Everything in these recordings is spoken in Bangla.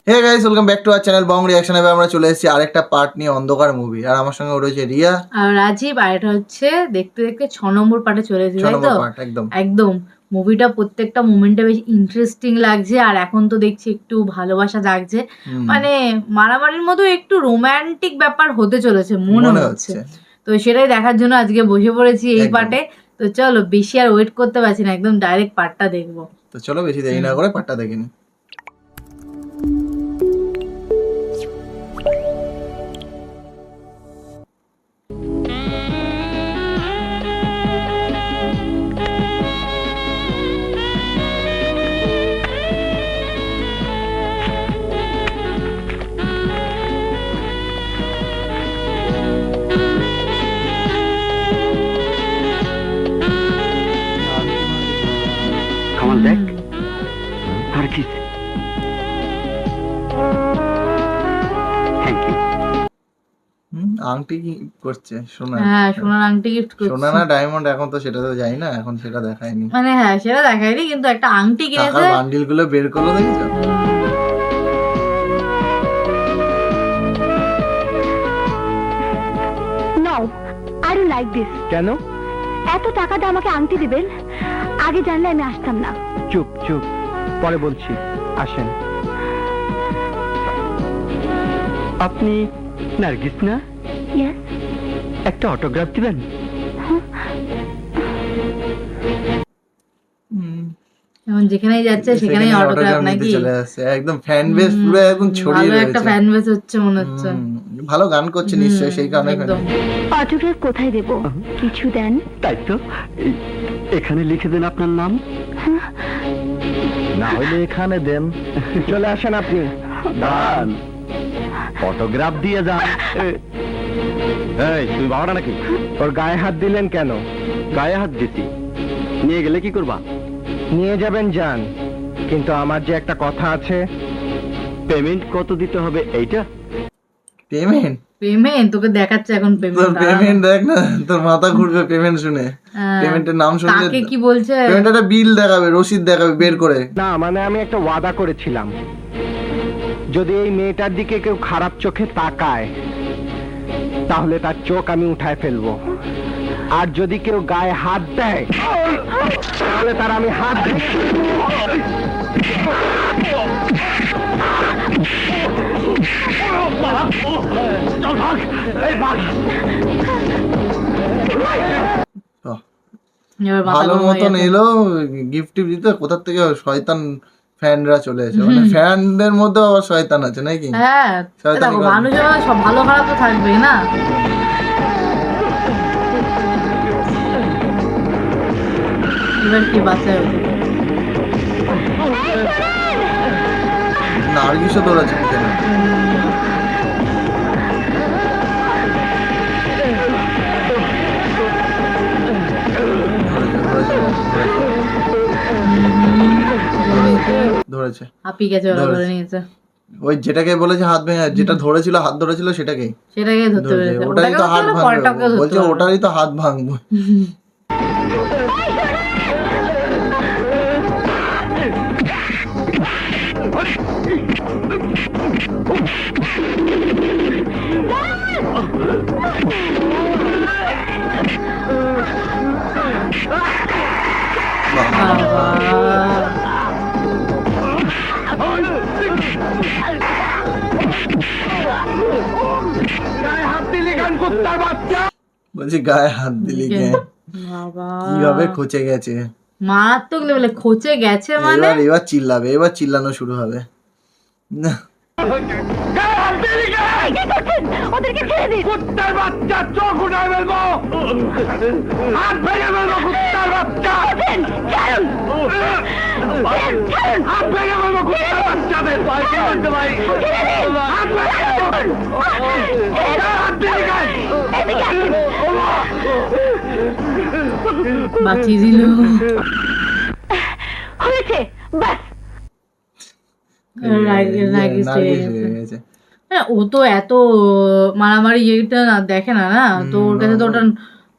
Hey guys, welcome back to our channel Bong Reaction. এবার আমরা চলে এসেছি আরেকটা পার্ট নিয়ে, অন্ধকার মুভি। আর আমার সঙ্গে রয়েছে রিয়া আর রাজীব। আর এটা হচ্ছে দেখতে দেখতে 6 নম্বর পার্টে চলে এসেছি, 6 তাই নম্বর তো? পার্ট। একদম একদম মুভিটা প্রত্যেকটা মোমেন্টে বেশ ইন্টারেস্টিং লাগছে। আর এখন তো দেখছি একটু ভালোবাসা জাগছে, মানে মারামারির মতো একটু রোমান্টিক ব্যাপার হতে চলেছে মনে হচ্ছে। তো সেটাই দেখার জন্য আজকে বসে পড়েছি এই একদম। পার্টে। তো চলো, বেশি আর ওয়েট করতে পারছি না, একদম ডাইরেক্ট পার্টটা দেখবো। তো চলো বেশি দেরি না করে পার্টটা দেখে নিই। কামাল দেখ আর কি। Thank you. আংটি কি করছে? সোনা? হ্যাঁ, সোনার আংটি গিফট করছি। সোনা না ডায়মন্ড? এখন তো সেটা তো যাই না, এখন সেটা দেখায়নি। মানে হ্যাঁ, সেটা দেখায়নি, কিন্তু একটা আংটি টাকার কিনেছে। বান্ডিল গুলো বের করলো, দেখেছো? নাও, আই ডোন্ট লাইক দিস। কেন? এত টাকা দিয়ে আমাকে আংটি দিবেন, আগে জানলে আমি আসতাম না। চুপ চুপ, পরে বলছি, আসেন। আপনি নার্গিস না? ইয়েস। একটা অটোগ্রাফ দিবেন? এখন যেখানেই যাচ্ছে সেখানেই অটোগ্রাফ নাকি? চলে আসছে, একদম ফ্যান বেস পুরো একদম ছড়িয়ে ভালো একটা রয়েছে। ফ্যান বেস হচ্ছে মনে হচ্ছে। ভালো গান করছে নিশ্চয়ই, সেই কারণে একদম। অটোগ্রাফ কোথায় দেব? কিছু দেন। তাই তো, এখানে লিখে দেন আপনার নাম। না হলে এখানে দেন। চলে আসেন আপনি, দান অটোগ্রাফ দিয়ে যান। এই তুই বাবাটা নাকি? তোর গায়ে হাত দিলেন কেন? গায়ে হাত দিছি, নিয়ে গেলে কি করবা? নিয়ে যাবেন যান, কিন্তু আমার যে একটা কথা আছে। পেমেন্ট কত দিতে হবে এইটা? পেমেন্ট? পেমেন্ট তোকে দেখাচ্ছে এখন তোর পেমেন্ট। পেমেন্ট দেখ না, তোর মাথা ঘুরবে পেমেন্ট শুনে। পেমেন্টের নাম শুনলে কাকে কি বলছে? পেমেন্ট একটা বিল দেখাবে, রসিদ দেখাবে বের করে। না মানে আমি একটা ওয়াদা করেছিলাম, যদি এই মেয়েটার দিকে কেউ খারাপ চোখে তাকায় তাহলে তার চোখ আমি উঠায় ফেলবো, আর যদি কেউ গায়ে হাত দেয় তাহলে তার আমি হাত দিব। এবার মাথা ভালো গরম হয়ে মতন গেছে। এলো গিফট টিপ দিতে, কোথা থেকে শয়তান ফ্যানরা চলে এসে, মানে ফ্যানদের মধ্যে আবার শয়তান আছে নাকি? হ্যাঁ, শয়তানি দেখো করে। মানুষ সব ভালো খারাপ তো থাকবেই না। এবার কি বাঁচায়? নার্গিসও দৌড়াচ্ছে পিছনে। ধরেছে। হাঁপি গেছে, ওরা ধরেছে। ধরে নিয়েছে। ওই যেটাকে বলেছে হাত ভেঙে, যেটা ধরেছিল হাত ধরেছিল সেটাকেই সেটাকে ধরতে ধরেছে। পেরেছে। ওটারই তো হাত ভাঙবে, পরেরটাকে ধরতে বলছে পারবে। ওটারই তো হাত ভাঙবো। বাবা। বলছি গায়ে হাত দিলি কে? বাবা। কিভাবে খচে গেছে? মারাত্মক লেভেলে খচে গেছে মানে। এবার চিল্লাবে, এবার চিল্লানো শুরু হবে। না, ওদেরকে ছেড়ে দিন। কুত্তার বাচ্চা, চোখ উঠায় ফেলবো, হাত ভেঙে ফেলবো। কুত্তার বাচ্চা, ছাড়ুন, ছাড়ুন। হাত ভেঙে ফেলবো কুত্তার বাচ্চাদের। ছেড়ে দিন। হাত ভেঙে ফেলবো। হাত দিলি কেন? এদিকে আসুন। বাঁচিয়ে দিল। হয়েছে, বাস। রাগিস নার্গিস হয়ে হয়ে গেছে। গেছে। হ্যাঁ, ও তো এত মারামারি ইয়েটা না দেখে না, না তো ওর কাছে তো ওটা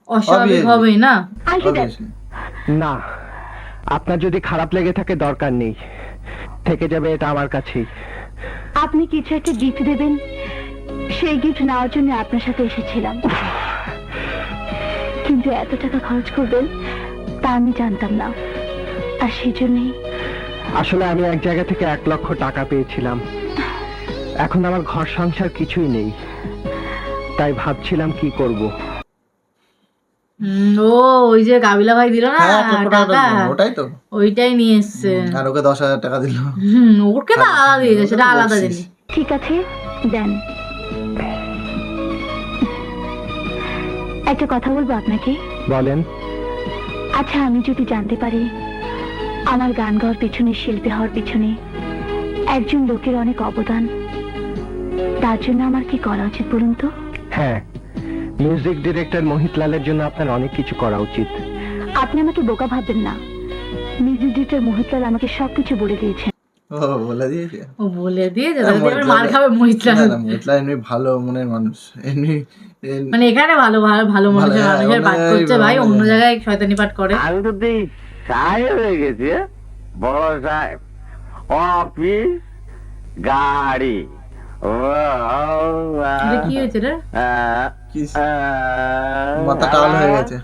অস্বাভাবিক Obviously. হবেই না। আংটি দেন। Obviously. না, আপনার যদি খারাপ লেগে থাকে দরকার নেই, থেকে যাবে এটা আমার কাছেই। আপনি কিছু একটা গিফট দেবেন, সেই গিফট নেওয়ার জন্য আপনার সাথে এসেছিলাম, কিন্তু এত টাকা খরচ করবেন তা আমি জানতাম না, আর সেই জন্যই। আসলে আমি এক জায়গা থেকে 1 লক্ষ টাকা পেয়েছিলাম। এখন আমার ঘর সংসার কিছুই নেই, তাই ভাবছিলাম কি করব। ও ওই যে কাবিলা ভাই দিল না হ্যাঁ, 1 লক্ষ টাকা টাকা, দিল, ওটাই তো। ওইটাই নিয়ে এসছে। আর ওকে 10,000 টাকা দিল। ওকে তো আলাদা দিয়েছে, সেটা আলাদা জিনিস। ঠিক আছে, দেন। একটা কথা বলবো আপনাকে। বলেন। আচ্ছা, আমি যদি জানতে পারি আমার গান গাওয়ার পিছনে, শিল্পী হওয়ার পিছনে একজন লোকের অনেক অবদান, তার জন্য আমার কি করা উচিত বলুন তো? হ্যাঁ, মিউজিক ডিরেক্টর মোহিতলালের জন্য আপনার অনেক কিছু করা উচিত। আপনি আমাকে বোকা ভাববেন না, মিউজিক ডিরেক্টর মোহিতলাল আমাকে সবকিছু বলে দিয়েছেন। ও বলে দিয়েছে। ও বলে দিয়েছে, হ্যাঁ, তাহলে এবার মার খাবে মহিতলাল। না না, মহিতলাল এমনি ভালো মনের মানুষ, এমনি মানে এখানে ভালো ভালো ভালো মানুষের হ্যাঁ, মানুষের পাঠ অন্য করছে ভাই, জায়গায় অন্য ভালো। জায়গায় শয়তানি পাঠ করে। আমি তো সাহেব হয়ে গেছি, বড় সাহেব। অফিস, গাড়ি, এটা কি হয়েছে রে? কি মাথা টাল হয়ে গেছে।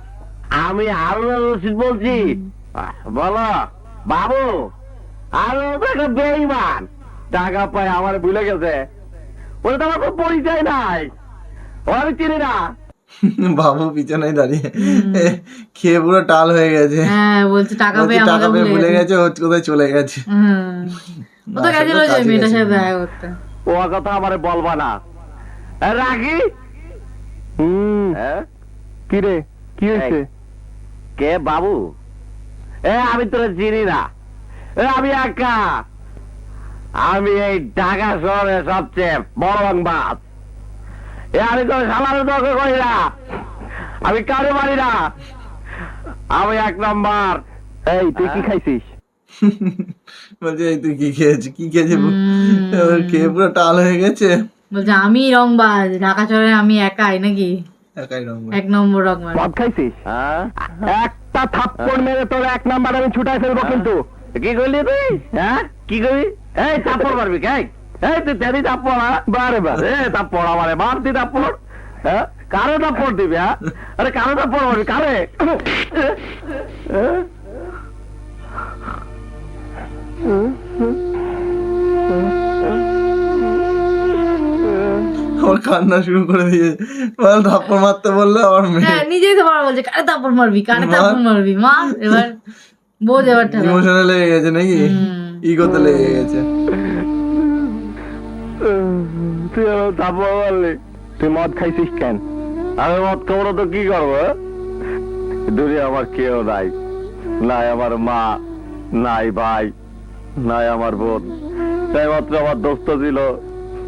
আমি হারুন রশিদ বলছি। বলো বাবু, আমি তো একটা বেঈমান, টাকা পাই আমার ভুলে গেছে, ওটা তো আমার কোনো পরিচয় নাই, ও আমি চিনি না। বাবু পিছনে দাঁড়িয়ে খেয়ে পুরো টাল হয়ে গেছে। হ্যাঁ, বলছে টাকা পেয়ে বলছে, টাকা আমাকে পেয়ে ভুলে ভুলে গেছে। গেছে, ও কোথায় চলে গেছে। ও তো গেছিল যে কাজে মেয়েটার গেছে। সাথে দেখা করতে। ও কথা আমারে বলবা না, রাখি। হ্যাঁ? কি রে, কি হয়েছে? কে বাবু? আমি তোরা চিনি না, আমি একা। আমি এই ঢাকা শহরের সবচেয়ে বড় বাস। আমি তো সালার দরকার করি না, আমি কারো মারি না, আমি 1 নম্বর। এই তুই কি খাইছিস? বলছে এই তুই কি খেয়েছিস, কি খেয়েছিস? ওর খেয়ে পুরো টাল হয়ে গেছে। বলছে আমি রংবাজ, ঢাকা শহরে আমি একাই নাকি একাই রঙ। 1 নম্বর রংবাজ। মদ খাইছিস? হ্যাঁ? একটা থাপ্পড় মেরে তোর 1 নাম্বার আমি ছুটাই ফেলবো কিন্তু। কি করলি তুই? হ্যাঁ, কি করবি? এই থাপ্পড় মারবি কে? এই তুই তেরি থাপ্পড়? বারে বারে থাপ্পড় আমারে মারতি থাপ্পড়? হ্যাঁ, কারে থাপ্পড় দিবি? হ্যাঁ, আরে কারে থাপ্পড় মারবি, কারে? ওর কান্না শুরু করে দিয়েছে। বল থাপ্পড় মারতে বললে আমার মেয়ে হ্যাঁ, নিজেই তো বারবার বলছে কারে থাপ্পড় মারবি, কারে মা- থাপ্পড় মারবি। মা এবার বোঝ এবার ঠেলা। ইমোশনে লেগে গেছে নাকি, ইগোতে লেগে গেছে। তুই আমার থাপ্পড় মারলি? তুই মদ খাইছিস কেন? আমি মদ খাবো না তো কি করবো? দূরে আমার কেউ নাই, নাই আমার মা, নাই ভাই, নাই আমার বোন, তাই মাত্র আমার দোস্ত ছিল,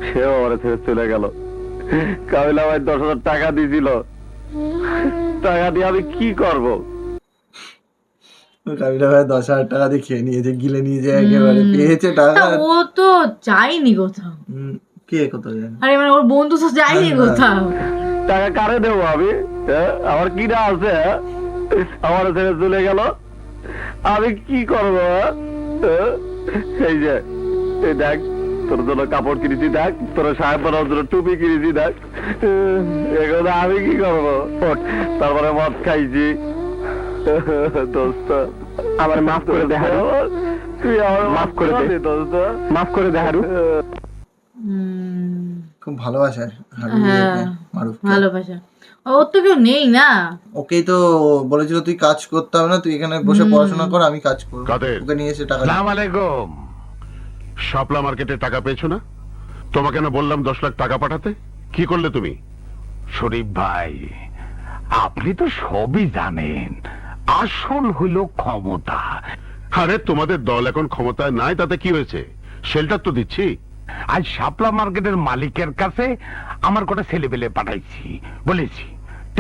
সেও আমার ছেড়ে চলে গেল। কাবিলা ভাই 10,000 টাকা দিয়েছিল, টাকা দিয়ে আমি কি করব? কাবিলা ভাই 10,000 টাকা দিয়ে খেয়ে নিয়েছে, গিলে নিয়েছে একেবারে। পেয়েছে টাকা। তা ও তো যায়নি কোথাও। কে কোথাও জানে? আরে মানে ওর বন্ধু তো যায়নি কোথাও। টাকা কারে দেবো আমি? আমার কি না আছে? আমার ছেড়ে চলে গেল, আমি কি করবো? এই যে এই দেখ, তোর জন্য কাপড় কিনেছি, দেখ তোর সাহেব বানানোর জন্য টুপি কিনেছি, দেখ এগুলো আমি কি করবো? তারপরে মদ খাইছি। দোস্ত আমার মাফ করে দে হারু। তুই আমার মাফ করে দে। দোস্ত, মাফ করে দে হারু। খুব ভালোবাসে হ্যাঁ, মারুফকে। ভালোবাসা। ওর তো কেউ নেই না। ওকেই তো বলেছিল তুই কাজ করতে হবে না, তুই এখানে বসে পড়াশোনা কর, আমি কাজ করবো। কাদের? ওকে নিয়ে এসে টাকা সালাম আলাইকুম। শাপলা মার্কেটে টাকা পেয়েছো না? তোমাকে না বললাম 10 লাখ টাকা পাঠাতে? কি করলে তুমি? শরীফ ভাই, আপনি তো সবই জানেন, আসল হইল ক্ষমতা। আরে তোমাদের দল এখন ক্ষমতায় নাই, তাতে কি হয়েছে? শেল্টার তো দিচ্ছি। আজ শাপলা মার্কেটের মালিকের কাছে আমার কটা ছেলেপেলে পাঠাইছি, বলেছি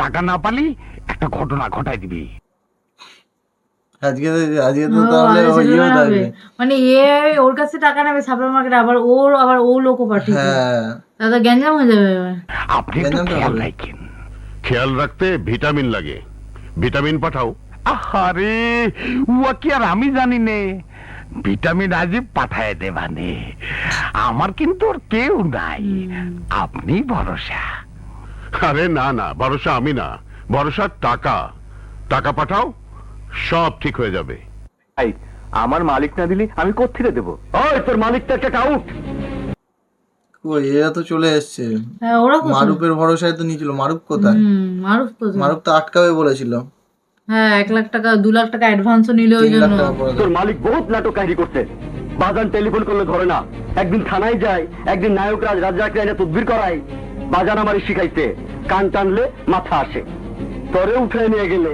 টাকা না পালি একটা ঘটনা ঘটাই দিবি। আজকে আজকে তো ও, তাহলে আগে ও ছিল ইয়েও না থাকবে। বে। মানে ওর কাছে টাকা নেবে সাপ্লাই মার্কেটে, আবার ও লোকও পাঠিয়ে হ্যাঁ, দাদা গ্যাঞ্জাম হয়ে যাবে এবার। আপনি একটু জানতাম তো খেয়াল হবে। রাখেন। খেয়াল রাখতে ভিটামিন লাগে, ভিটামিন পাঠাও। আরে উয়া কি আর আমি জানি নে, ভিটামিন আজই পাঠায় দেবানে। আমার কিন্তু ওর কেউ নাই, আপনি ভরসা। আরে না না, ভরসা আমি না, ভরসা টাকা। টাকা পাঠাও, সব ঠিক হয়ে যাবে। আমার মালিক না দিলে আমি কোত্থেকে দেবো? ওই তোর মালিকটাকে আউট। কই এরা তো চলে এসছে। হ্যাঁ, ওরা কোথায়? মারুফের ভরসায় তো নিয়েছিল। মারুফ কোথায়? মারুফ কোথায়? মারুফ তো আটকাবে বলেছিল। হ্যাঁ, 1 লাখ টাকা 2 লাখ টাকা অ্যাডভান্সও নিল ওই 3 লাখ জন্য। টাকা পরে তোর মালিক বহুত নাটক কাহিনী করছে। বাজান টেলিফোন করলে ধরে না, একদিন থানায় যায়, একদিন নায়ক রাজ রাজ্জাকরা এনে তদবির করায়। বাজান আমারই শিখাইছে, কান টানলে মাথা আসে। তোরে উঠায় নিয়ে গেলে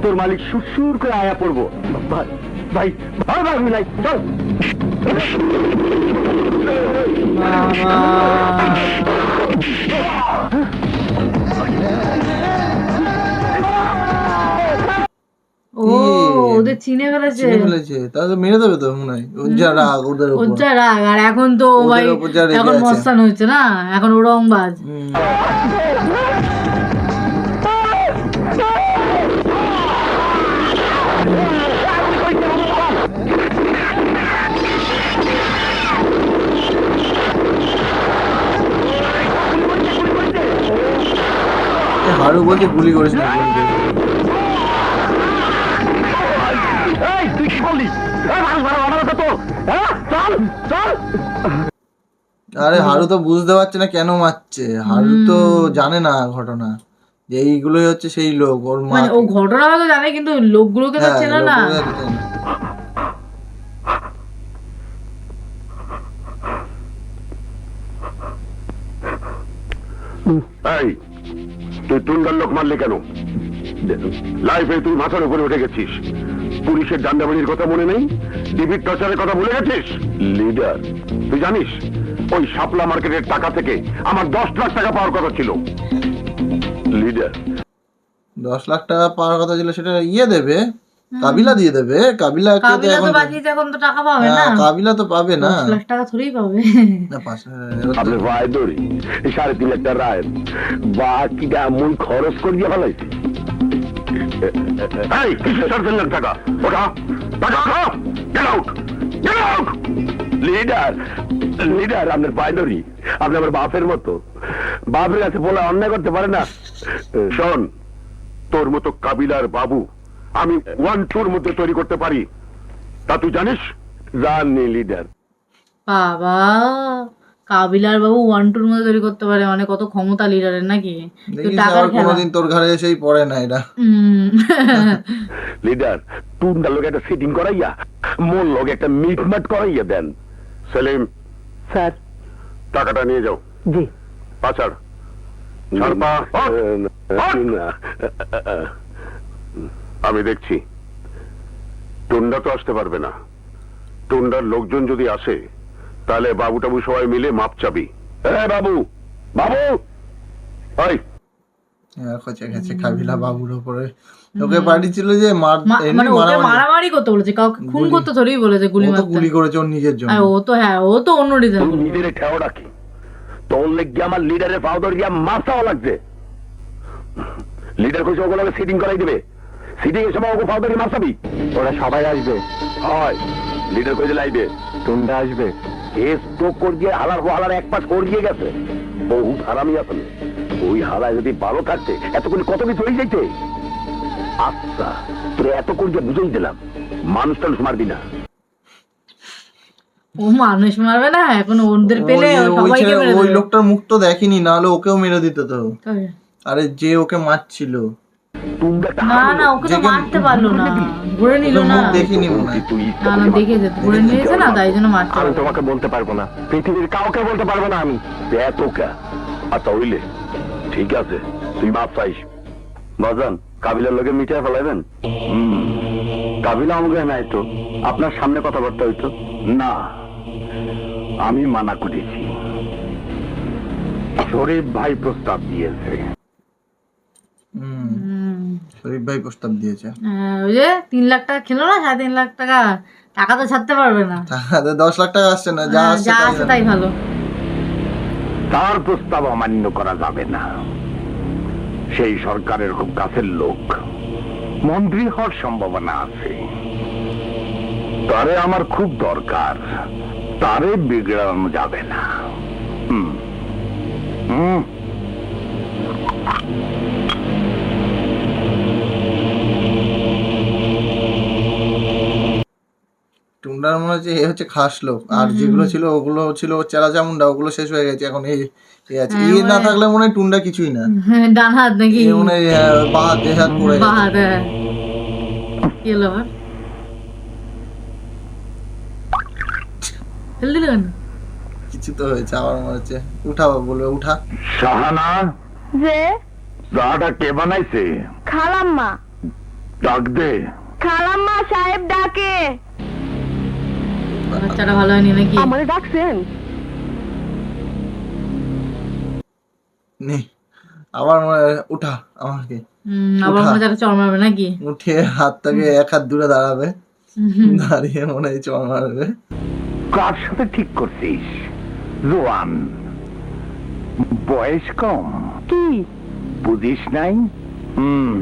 তোর মালিক সুর করে আয়া পড়বো। ভাই ভাই ভাই ভাই মিলাই চল। ও, ওদের চিনে ফেলেছে। চিনে ফেলেছে, তাহলে মেরে দেবে তো মনে হয়। ওর যা রাগ ওদের ওর উপর। যা রাগ, আর এখন তো ওদের ভাই উপর যা রেগে এখন আছে। মস্তান হয়েছে না, এখন ও রংবাজ। হারু বলছে গুলি করিস না, গুলি করিস না। এই তুই কি বললি? মানুষ ভাড়া অনার তো চল চল। আরে হারু তো বুঝতে পারছে না কেন মারছে। হারু তো জানে না ঘটনা, যে এইগুলোই হচ্ছে সেই লোক। ওর মা মানে ও ঘটনা হয়তো জানে, কিন্তু লোকগুলোকে তো চেনে না। এই, তুই টুন্ডার লোক মারলি কেন? লাইফে তুই মাথার উপরে উঠে গেছিস। পুলিশের ডান্ডাবাড়ির কথা মনে নেই? ডিবির টর্চারের কথা ভুলে গেছিস? লিডার, তুই জানিস ওই শাপলা মার্কেটের টাকা থেকে আমার 10 লাখ টাকা পাওয়ার কথা ছিল। লিডার, 10 লাখ টাকা পাওয়ার কথা ছিল, সেটা দেবে, কাবিলা দিয়ে দেবে। কাবিলা কাবিলা তো বাঁচিয়েছে, এখন তো টাকা পাবে না। কাবিলা তো পাবে না। 10 লাখ টাকা থোড়ি পাবে। না, 5 আপনার ভাই দড়ি 3.5 লাখ টাকা রায় বাকিটা মুই খরচ করিয়া ফেলাইছি। এই কিসের 4 লাখ টাকা? ওটা টাকা খাও, get out, get out. Leader leader আপনার ভাই দড়ি, আপনি আমার বাপের মতো। বাপের কাছে বলে অন্যায় করতে পারে না। শোন, তোর মতো কাবিলার বাবু আমি 1-2 মধ্যে তৈরি করতে পারি, তা তুই জানিস? জানি লিডার। বাবা, কাবিলার বাবু 1-2 মধ্যে তৈরি করতে পারে, মানে কত ক্ষমতা লিডারের নাকি? তো দেখিস টাকার আর খেলা। কোনোদিন তোর ঘরে এসেই পড়ে না এটা। লিডার টুন্ডার লোক একটা সিটিং করাইয়া মোর লোক একটা মিটমাট করাইয়া দেন। সেলিম, স্যার। টাকাটা নিয়ে যাও। জি। পাচার ছাড়পা। আমি দেখছি টুন্ডা তো আসতে পারবে না। টুন্ডার লোকজন যদি আসে, তাহলে বাবু টাবু সবাই মিলে মাপ চাবি। বাবু বাবু ওই খোঁচে গেছে কাবিলা বাবুর উপরে। ওকে পাঠিয়েছিল যে মানে ওকে মারামারি করতে বলেছে, কাউকে খুন করতে থোড়ি বলেছে, গুলি মারতে। গুলি করেছে ওর নিজের জন্য। আর ও তো হ্যাঁ, ও তো অন্য রিজন। নিজের ঠেও রাখি, তোর লেগে আমার লিডারের পাউডার গিয়া মাসাও লাগছে। লিডার কইছে ওগুলোকে সিটিং করাই দেবে। সিটিং এর সময় ওকে পাউডারি মাসাবি। ওরা সবাই আসবে। হয় লিডার কইছে লাইবে টুন্ডা আসবে। এস তো কর দিয়ে হালার এক পাশ কর দিয়ে গেছে। বহু হারামি আসলে ওই হালায় যদি ভালো থাকতে এতক্ষণ কত কিছু হয়ে যাইতে। আচ্ছা তোরে এত করে দিয়ে বুঝাই দিলাম, মানুষ টানুষ মারবি না। ও মানুষ মারবে না এখন, ওদের পেলে সবাইকে মেরে ওই দেবে। লোকটার মুখ তো দেখিনি, নাহলে ওকেও মেরে দিত তো। আরে যে ওকে মারছিল, না না, ওকে তো মারতে পারলো না, ধরে নিল না। মুখ দেখিনি মনে হয়। না না, দেখেছে, ধরে নিয়েছে না, তাই জন্য মারতে আমি পারলো। তোমাকে বলতে পারবো না, পৃথিবীর কাউকে বলতে পারবো না আমি। এতকা আচ্ছা হইলে ঠিক আছে, তুই মাপ চাইস। বাজান কাবিলার লোকে মিটায় ফেলাইবেন। কাবিলা আমাকে নাই তো, আপনার সামনে কথাবার্তা হইতো না। আমি মানা করেছি। শরীফ ভাই প্রস্তাব দিয়েছে। শরীফ ভাই প্রস্তাব দিয়েছে। ওই যে 3 লাখ টাকা খেলো না, 3.5 লাখ টাকা, টাকা তো ছাড়তে পারবে না। 10 লাখ টাকা আসছে না, যা আসছে যা আছে তাই ভালো। তার প্রস্তাব অমান্য করা যাবে না। সেই সরকারের খুব কাছের লোক, মন্ত্রী হওয়ার সম্ভাবনা আছে। তারে আমার খুব দরকার। তারে বিগড়ানো যাবে না। হুম হুম টুন্ডার মনে হচ্ছে এ হচ্ছে খাস লোক, আর যেগুলো ছিল ওগুলো ছিল চেলা চামুন্ডা, ওগুলো শেষ হয়ে গেছে, এখন এই আছে। হ্যাঁ, না থাকলে মনে হয় টুন্ডা কিছুই না, ডান হাত নাকি এ মনে হয় বাঁ হাত দেহ হাত পড়ে গেছে। বাঁ হাত, হ্যাঁ। কি হলো আবার? ফেল দিল কেন? কিছু তো হয়েছে আমার মনে হচ্ছে। উঠা বলবে, উঠা। শাহানা, যে চাটা কে বানাইছে? খালাম্মা, ডাক দে। খালাম্মা সাহেব ডাকে। বাচ্চাটা ভালো হয়নি নাকি? আমারে ডাকছেন? নে আবার মনে হয় উঠা আমাকে। আবার উঠা। মনে হচ্ছে চড় মারবে নাকি? উঠে হাতটাকে এক হাত দূরে দাঁড়াবে, দাঁড়িয়ে মনে হয় চড় মারবে। কার সাথে ঠিক করছিস? জোয়ান, বয়স কম, কি বুঝিস নাই? হুম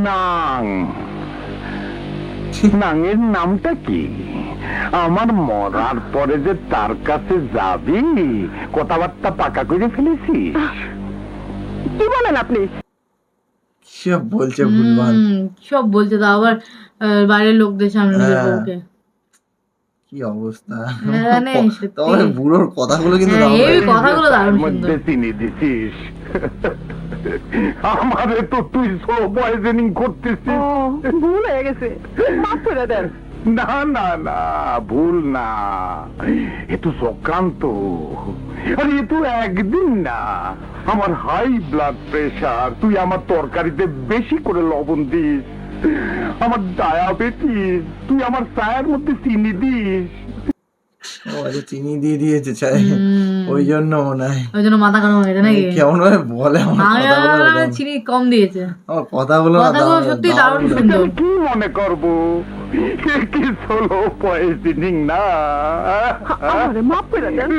নাং, নাঙের নামটা কি? আমার মরার পরে যে তার কাছে যাবি, কথাবার্তা পাকা করে ফেলেছিস? কি বলেন আপনি? সব বলছে ভুলভাল। সব বলছে তো আবার বাইরের লোকদের সামনে নিজের হ্যাঁ। বউকে। কি অবস্থা। হ্যাঁ, না, সত্যি। তবে বুড়োর কথাগুলো কিন্তু হ্যাঁ, দারুণ এই লাগে। কথাগুলো দারুণ মধ্যে সুন্দর। চিনি দিছিস। আমারে তো তুই স্লো পয়জনিং করতেছিস। ভুল হয়ে গেছে, মাফ করে দেন। না না না, ভুল না, এ তো চক্রান্ত। আরে এ তো একদিন না, আমার হাই ব্লাড প্রেশার, তুই আমার তরকারিতে বেশি করে লবণ দিস। আমার ডায়াবেটিস, তুই আমার চায়ের মধ্যে চিনি দিস। ও আচ্ছা, চিনি দিয়ে দিয়েছে চাই, ওই জন্য মনে হয়। ওই জন্য মাথা গরম হয়েছে নাকি? কেমন ভাবে বলে আমার আমি কথাগুলো ভাবলাম দারুণ। চিনি কম দিয়েছে। আমার কথাগুলো না কথাগুলো সত্যি দারুণ সুন্দর। আমি কি মনে করবো, এ কি স্লো পয়জনিং না? আমারে মাফ করে দেন।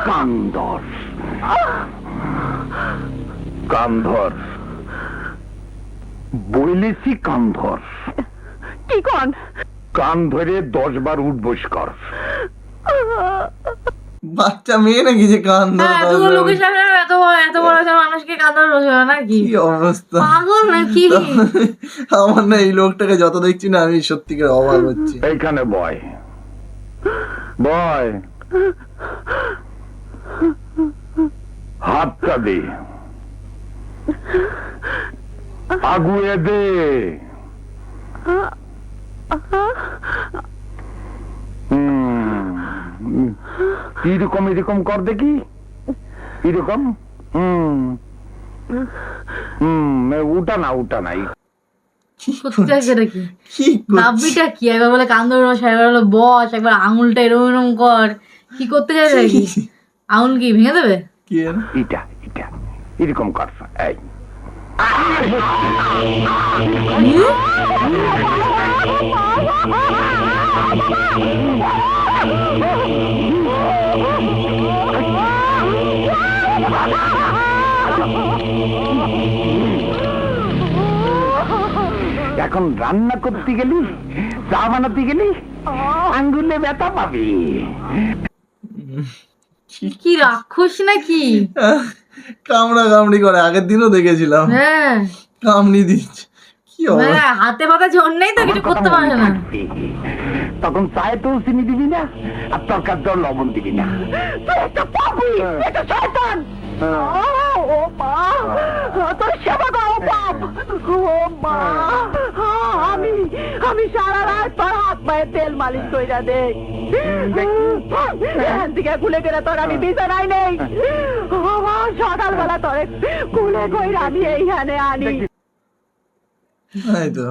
কান্দর, কান্ধর বলেছি, কান্ধর। কি কোন? কান ধরে 10 বার উঠ বস কর। বাচ্চা মেয়ে নাকি যে কান ধরে হ্যাঁ, দশ এত বার লোকের সামনে এত বড় একটা মানুষকে কাঁদানো রোজ নাকি? কি অবস্থা। পাগল নাকি? আমার না এই লোকটাকে যত দেখছি না আমি সত্যিকার অবাক হচ্ছি। এইখানে বয়, বয়, হাতটা দে, আগুয়ে দে। এরকম এরকম কর দেখি, এরকম। উঠা না, উঠা নাই। করতে চাইছে নাকি? কি করছিস? নাব্বিটা কি? একবার বলে কান্দর বস, একবার বলে বস, একবার আঙুলটা এরম এরম কর। কি করতে চাইছে নাকি? আঙুল কি ভেঙে দেবে? কি জানো? এটা এটা এরকম কর। এই এখন রান্না করতে গেলি, চা বানাতে গেলি, আঙ্গুলে ব্যথা পাবি। কি রাক্ষস নাকি? কামড়া কামড়ি করে, আগের দিনও দেখেছিলাম হ্যাঁ, কামড়ি দিচ্ছে। কি অবস্থা। মানে হাতে পাতা জোর নেই তো, কিছু করতে পারে না। তখন চায়ে তো চিনি দিবি না, আর তরকার তো লবণ দিবি না। ও মা, তোর সেবা করো বাপ। ও মা, আমি আমি সারা রাত তোর হাত পায়ে তেল মালিশ কইরা দেই। এখান থেকে কুলে করে তোর আমি বিছানায় নেই। আমার সকালবেলা তোর কুলে কইরা আমি এইখানে আনি। এই তো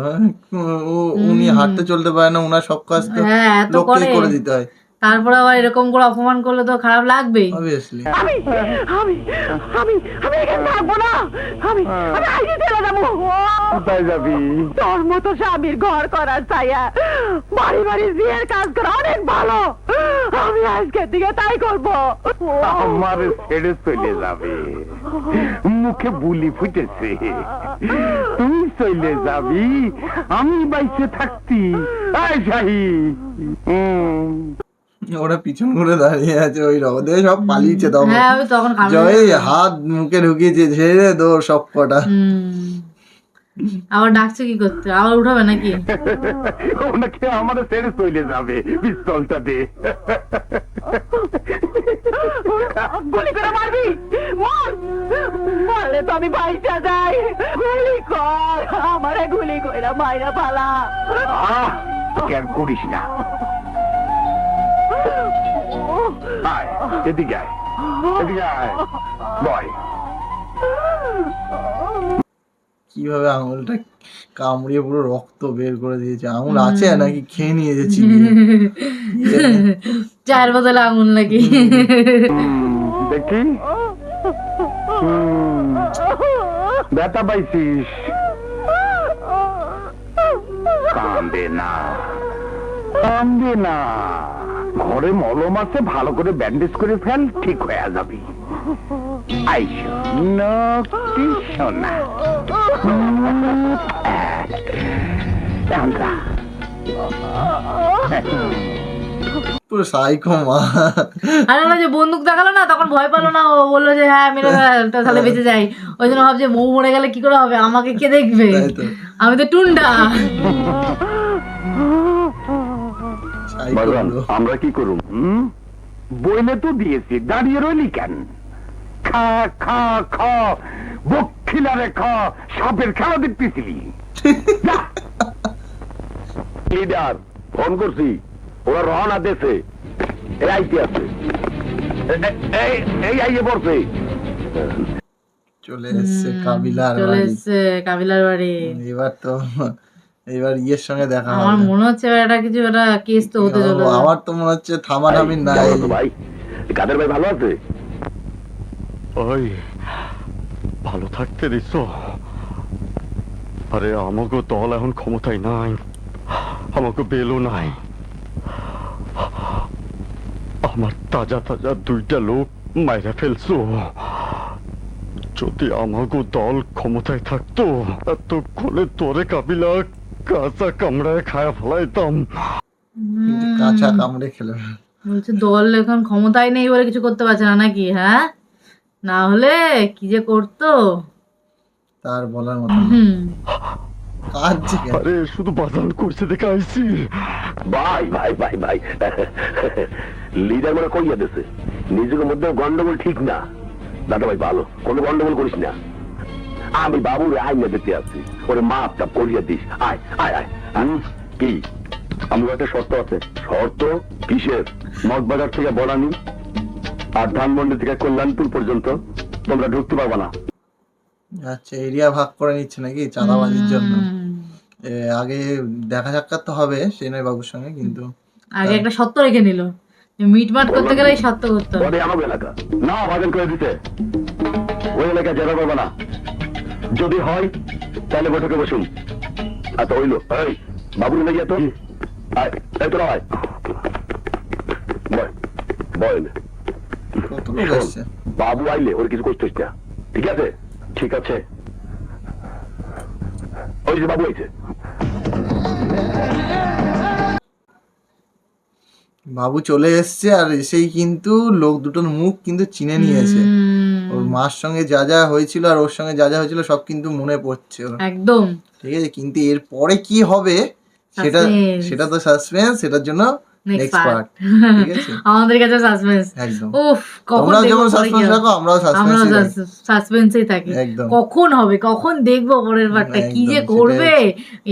উনি হাঁটতে চলতে পারে না, উনার সব কাজ তো হ্যাঁ, এত লোককেই করে। করে দিতে হয় তারপর আবার এরকম করে অপমান করলে তো খারাপ লাগবেই। অবভিয়াসলি। আমি আমি আমি আমি এখানে থাকবো না। আমি আমি আইজি চলে যাবো। কোথায় যাবি? তোর মতো স্বামীর ঘর করার চাইয়া বাড়ি বাড়ি বিয়ের কাজ করা অনেক ভালো। আমি আজকের দিকে তাই করবো। আমার ছেড়ে চলে যাবে? মুখে বুলি ফুটেছে। তুই চলে যাবি, আমি বাইসে থাকতি। আয় শাহি। ওরা পিছন ঘুরে দাঁড়িয়ে আছে, ওই রদে সব পালিয়েছে তখন। হ্যাঁ ওই তখন জয় হাত মুখে ঢুকিয়েছে, ছেড়ে দৌড় সব কটা। আবার ডাকছে কি করতে, আবার উঠাবে নাকি? ওনাকে আমার ছেড়ে চলে যাবে, পিস্তলটা দে। গুলি করে মারবি, মারলে তো আমি বাইচা যাই। গুলি কর, আমারে গুলি কইরা মাইরা পালা। কেন করিস না? আয় এদিকে আয়, এদিকে আয়, বয়। কিভাবে আঙুলটা কামড়িয়ে পুরো রক্ত বের করে দিয়েছে। আঙুল আছে নাকি খেয়ে নিয়েছে চিবিয়ে? 4 বোতল আঙুল নাকি? দেখি ব্যথা পাইছিস? কান্দে না, কান্দে না। ঘরে মলম আছে, ভালো করে ব্যান্ডেজ করে ফেল, ঠিক হয়ে যাবি। আইসো নকটি সোনা। পুরো সাইকো মা। আরে না, যে বন্দুক দেখালো না তখন ভয় পেলো না, ও বললো যে হ্যাঁ মেরে ফেল, তাহলে বেঁচে যাই। ওই জন্য ভাবছে বউ মরে গেলে কি করে হবে, আমাকে কে দেখবে, তাই তো। আমি তো টুন্ডা। সাইকো বাজান, পুরো। আমরা কি করুম? বইলে তো দিয়েছি, দাঁড়িয়ে রইলি কেন? খা খা খা, বুক খিলারে খা, সাপের খেলা দেখতেছিলি। যা। লিডার ফোন করছি, ওরা রওনা দেশে। এই আইতে আছে, এই আইয়ে পড়ছে। চলে এসছে কাবিলার চলে বাড়ি। এসছে কাবিলার বাড়ি। এবার ইয়ের সঙ্গে দেখা আমার হবে। মনে হচ্ছে এবার একটা কিছু একটা কেস তো হতে চলে। আমার তো মনে হচ্ছে থামাথামি নাই। কেমন আছো ভাই? কাদের ভাই ভালো আছে? ওই ভালো থাকতে দিস? আরে আমাকে দল এখন ক্ষমতায় নাই, আমাকে বেলও নাই। আমার তাজা তাজা 2টা লোক মাইরা ফেলছো। যদি আমাকে দল ক্ষমতায় থাকতো এতক্ষণে তোরে কাবিলা কাঁচা কামড়ায় খায়া ফেলাইতাম। কিন্তু কাঁচা কামড়ে খেলো। বলছে দল এখন ক্ষমতায় নেই বলে কিছু করতে পারছে না নাকি? হ্যাঁ, না হলে কি যে করতো তার বলার মতো না। কাঁদছে কেন? আরে শুধু বাজান করছে দেখে আইছি। ভাই ভাই ভাই ভাই, লিডার মানে কইয়া দেছে নিজের মধ্যে গন্ডগোল ঠিক না। দাদা ভাই ভালো, কোনো গন্ডগোল করিস না। আমি বাবুর আইনে দেখতে আসছি, ওরে মাপ টাপ করিয়া দিস। আয় আয় আয়। কি আমার একটা শর্ত আছে। শর্ত কিসের? মগবাজার থেকে বনানী আর ধানমন্ডি থেকে কল্যাণপুর পর্যন্ত তোমরা ঢুকতে পারবা না। আচ্ছা, এরিয়া ভাগ করে নিচ্ছে নাকি চাঁদাবাজির জন্য? আগে দেখা সাক্ষাৎ তো হবে সেনাই বাবুর সঙ্গে, কিন্তু আগে একটা সত্য রেখে নিল, মিটমাট করতে গেলে এই সত্য করতে হবে। ওরে আমার এলাকা না বাজার করে দিতে, ওই এলাকায় যেতে পারবে না। যদি হয় তাহলে বৈঠকে বসুন। আচ্ছা হইলো, এই বাবুর লেগে তো এই তোরা হয় বয় কত লোক আসছে? বাবু আইলে ওর কিছু করছিস না, ঠিক আছে? ঠিক আছে, ওই যে বাবু আইছে। বাবু চলে এসছে, আর এসেই কিন্তু লোক দুটোর মুখ কিন্তু চিনে নিয়েছে। ওর মার সঙ্গে যা যা হয়েছিল আর ওর সঙ্গে যা যা হয়েছিল সব কিন্তু মনে পড়ছে ওর। একদম ঠিক আছে, কিন্তু এর পরে কি হবে সেটা Suspense. সেটা তো সাসপেন্স, সেটার জন্য Next নেক্সট part. পার্ট। ঠিক আছে, আমাদের কাছে সাসপেন্স। একদম। উফ, কখন তোমরা দেখবো যেমন পরে কি সাসপেন্স হবে? রাখো, আমরাও আমরা সাসপেন্স। সাসপেন্সেই থাকি, একদম। কখন হবে, কখন দেখবো পরের পার্টটা, কি একদম, যে সেটাই করবে।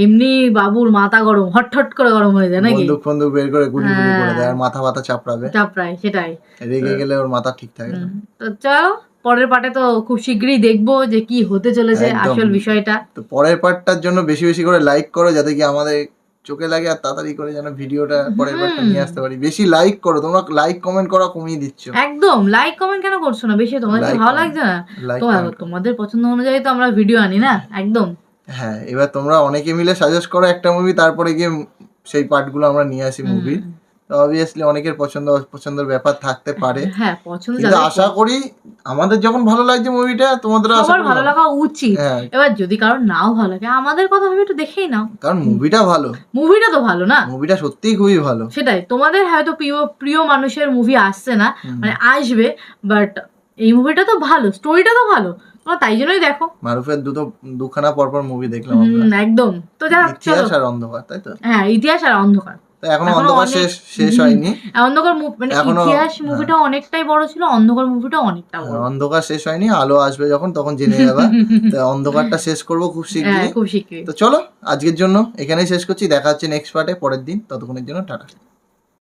এমনি বাবুর মাথা গরম, হট করে গরম হয়ে যায় নাকি? বন্দুক ফন্দুক বের করে গুলি গুলি করে হ্যাঁ। দেয়, আর মাথা ব্যথা চাপড়াবে। চাপড়ায়, সেটাই। রেগে গেলে ওর মাথা ঠিক থাকে না। তো চলো পরের পার্টে তো খুব শীঘ্রই দেখবো যে কি হতে চলেছে একদম। আসল বিষয়টা। তো পরের পার্টটার জন্য বেশি বেশি করে লাইক করো, যাতে কি আমাদের চোখে লাগে, আর তাড়াতাড়ি করে যেন ভিডিওটা পরের পার্টটা নিয়ে আসতে পারি। বেশি লাইক করো, তোমরা লাইক কমেন্ট করা কমিয়ে দিচ্ছ। একদম লাইক কমেন্ট কেন করছো না? বেশি তোমাদের Like, ভালো লাগছে না? like, comment. তোমাদের পছন্দ অনুযায়ী তো আমরা ভিডিও আনি না, একদম। হ্যাঁ, এবার তোমরা অনেকে মিলে সাজেস্ট করো একটা মুভি, তারপরে গিয়ে সেই পার্টগুলো আমরা নিয়ে আসি মুভির। তো অবভিয়াসলি অনেকের পছন্দ অপছন্দের ব্যাপার থাকতে পারে, হ্যাঁ পছন্দ কিন্তু যাদের আশা করি আমাদের যখন ভালো লাগছে মুভিটা তোমাদের আশা সবার করি ভালো লাগা উচিত। হ্যাঁ, এবার যদি কারোর নাও ভালো লাগে আমাদের কথা ভেবে একটু দেখেই নাও, কারণ মুভিটা ভালো, মুভিটা তো ভালো না? মুভিটা সত্যিই খুবই ভালো। সেটাই, তোমাদের হয়তো প্রিয় প্রিয় মানুষের মুভি আসছে না, হুম। মানে আসবে, বাট এই মুভিটা তো ভালো, স্টোরিটা তো ভালো, তোমরা তাই জন্যই দেখো। মারুফের দুখানা পরপর মুভি দেখলাম আমরা, একদম। তো যা ইতিহাস আর অন্ধকার, তাই তো? হ্যাঁ, ইতিহাস আর অন্ধকার। তো এখনো এখনো অন্ধকার অনেক- শেষ হয়নি। অন্ধকার মানে এখনো- ইতিহাস হ্যাঁ। মুভিটা অনেকটাই বড় ছিল, অন্ধকার মুভিটা অনেকটা বড়। অন্ধকার শেষ হয়নি, আলো আসবে যখন তখন জেনে যাবা। তো অন্ধকারটা শেষ করবো খুব হ্যাঁ, শীঘ্রই। খুব শীঘ্রই। তো চলো আজকের জন্য এখানেই শেষ করছি, দেখা হচ্ছে নেক্সট পার্টে পরের দিন, ততক্ষণের জন্য টাটা।